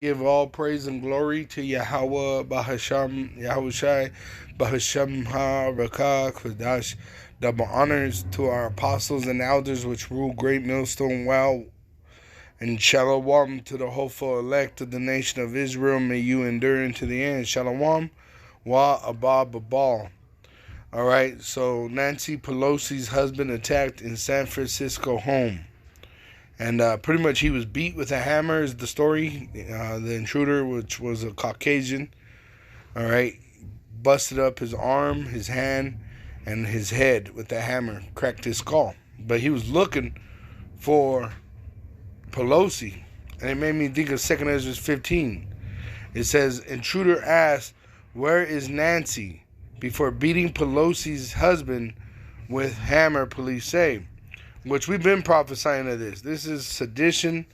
Give all praise and glory to Yahweh Bahasham Yahushai Bahasham Ha Rakah Kodash. Double honors to our apostles and elders which rule great millstone well, and shalom to the hopeful elect of the nation of Israel. May you endure into the end. Shalom wa abba babal. All right, so Nancy Pelosi's husband attacked in San Francisco home. And pretty much he was beat with a hammer is the story. The intruder, which was a Caucasian, all right, busted up his arm, his hand, and his head with the hammer, cracked his skull. But he was looking for Pelosi. And it made me think of 2 Esdras 15. It says, intruder asked, where is Nancy? Before beating Pelosi's husband with hammer, police say. Which we've been prophesying of this. This is sedition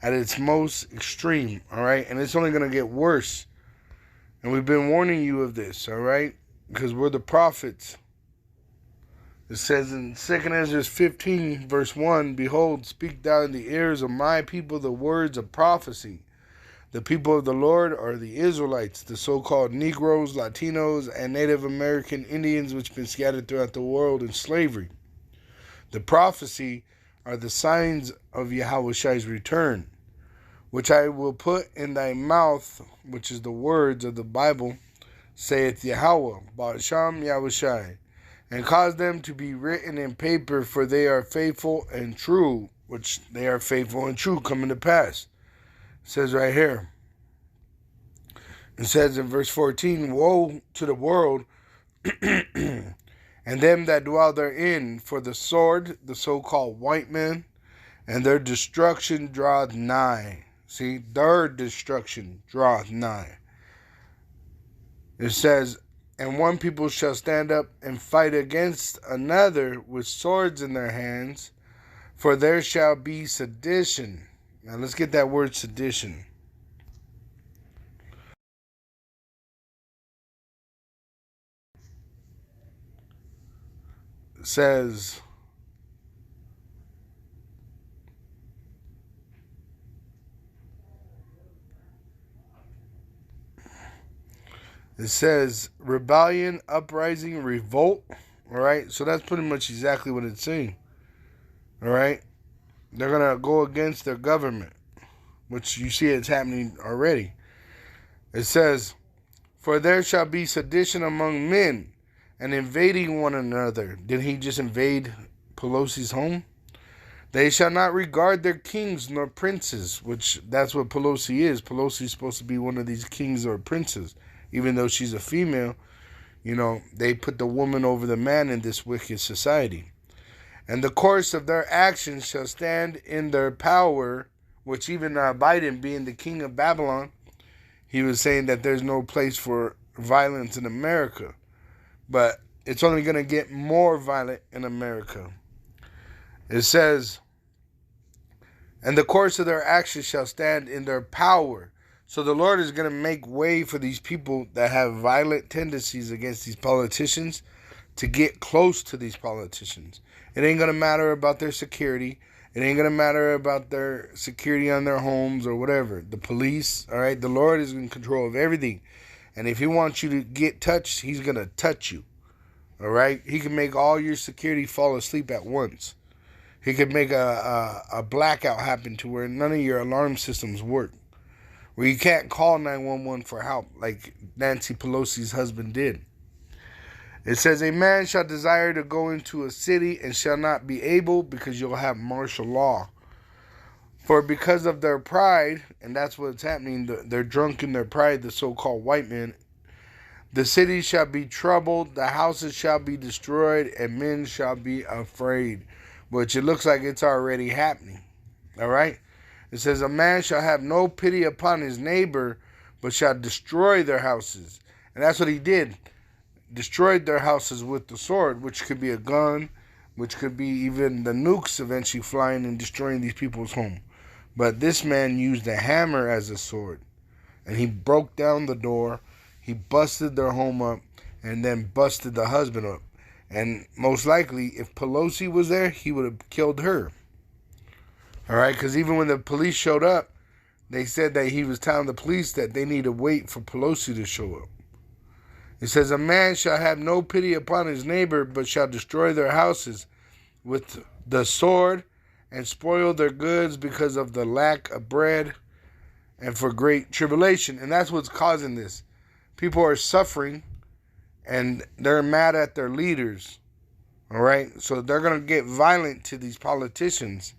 at its most extreme, all right? And it's only going to get worse. And we've been warning you of this, all right? Because we're the prophets. It says in 2 Esdras 15, verse 1, behold, speak thou in the ears of my people the words of prophecy. The people of the Lord are the Israelites, the so-called Negroes, Latinos, and Native American Indians which have been scattered throughout the world in slavery. The prophecy are the signs of Yahushai's return, which I will put in thy mouth, which is the words of the Bible, saith Yahweh, Ba'asham Yahushai, and cause them to be written in paper, for they are faithful and true, which they are faithful and true coming to pass. It says right here. It says in verse 14, woe to the world and them that dwell therein, for the sword, the so-called white man, and their destruction draweth nigh. See, their destruction draweth nigh. It says, and one people shall stand up and fight against another with swords in their hands, for there shall be sedition. Now let's get that word sedition. It says, rebellion, uprising, revolt. All right, so that's pretty much exactly what it's saying. All right, they're going to go against their government, which you see it's happening already. It says, for there shall be sedition among men, and invading one another. Did he just invade Pelosi's home? They shall not regard their kings nor princes, which that's what Pelosi is. Pelosi is supposed to be one of these kings or princes. Even though she's a female, you know, they put the woman over the man in this wicked society. And the course of their actions shall stand in their power, which even Biden, being the king of Babylon, he was saying that there's no place for violence in America. But it's only going to get more violent in America. It says, and the course of their actions shall stand in their power. So the Lord is going to make way for these people that have violent tendencies against these politicians to get close to these politicians. It ain't going to matter about their security. It ain't going to matter about their security on their homes or whatever. The police, all right? The Lord is in control of everything. And if he wants you to get touched, he's going to touch you. All right? He can make all your security fall asleep at once. He could make a blackout happen to where none of your alarm systems work. Where you can't call 911 for help like Nancy Pelosi's husband did. It says, a man shall desire to go into a city and shall not be able, because you'll have martial law. For because of their pride, and that's what's happening, they're drunk in their pride, the so-called white men, the city shall be troubled, the houses shall be destroyed, and men shall be afraid. Which it looks like it's already happening. All right? It says, a man shall have no pity upon his neighbor, but shall destroy their houses. And that's what he did. Destroyed their houses with the sword, which could be a gun, which could be even the nukes eventually flying and destroying these people's home. But this man used a hammer as a sword. And he broke down the door. He busted their home up and then busted the husband up. And most likely, if Pelosi was there, he would have killed her. All right? Because even when the police showed up, they said that he was telling the police that they need to wait for Pelosi to show up. It says, a man shall have no pity upon his neighbor, but shall destroy their houses with the sword and spoil their goods because of the lack of bread and for great tribulation. And that's what's causing this. People are suffering and they're mad at their leaders. All right? So they're going to get violent to these politicians.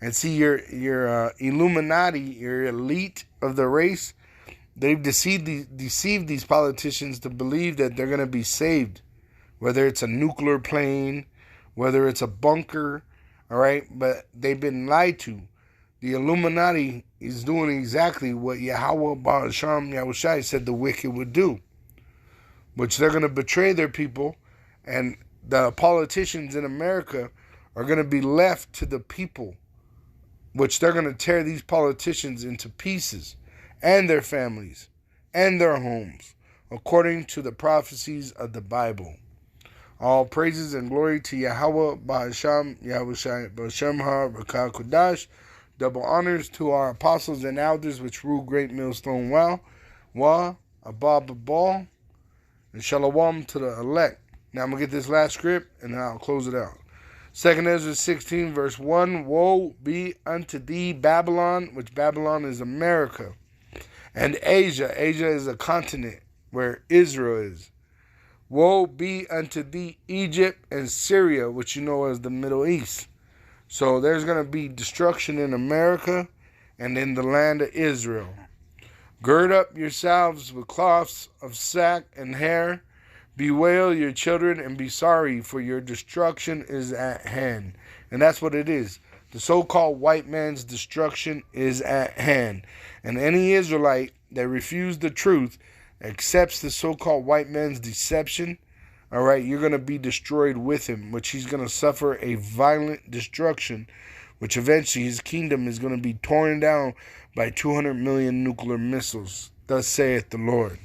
And see, your Illuminati, your elite of the race, they've deceived these politicians to believe that they're going to be saved. Whether it's a nuclear plane, whether it's a bunker, all right? But they've been lied to. The Illuminati is doing exactly what Yahweh Ba'asham Yahushai said the wicked would do. Which they're going to betray their people. And the politicians in America are going to be left to the people. Which they're going to tear these politicians into pieces. And their families. And their homes. According to the prophecies of the Bible. All praises and glory to Yahweh Ba'asham Yahushai Ba'asham Ha Kodash. Double honors to our apostles and elders which rule Great Millstone Wa Abba Ball, and Shalom to the elect. Now I'm going to get this last script and then I'll close it out. 2nd Esdras 16 verse 1. Woe be unto thee, Babylon, which Babylon is America, and Asia. Asia is a continent where Israel is. Woe be unto thee, Egypt and Syria, which you know as the Middle East. So there's going to be destruction in America and in the land of Israel. Gird up yourselves with cloths of sack and hair. Bewail your children and be sorry, for your destruction is at hand. And that's what it is. The so-called white man's destruction is at hand. And any Israelite that refuses the truth, accepts the so-called white man's deception, all right, you're going to be destroyed with him, which he's going to suffer a violent destruction, which eventually his kingdom is going to be torn down by 200 million nuclear missiles. Thus saith the Lord.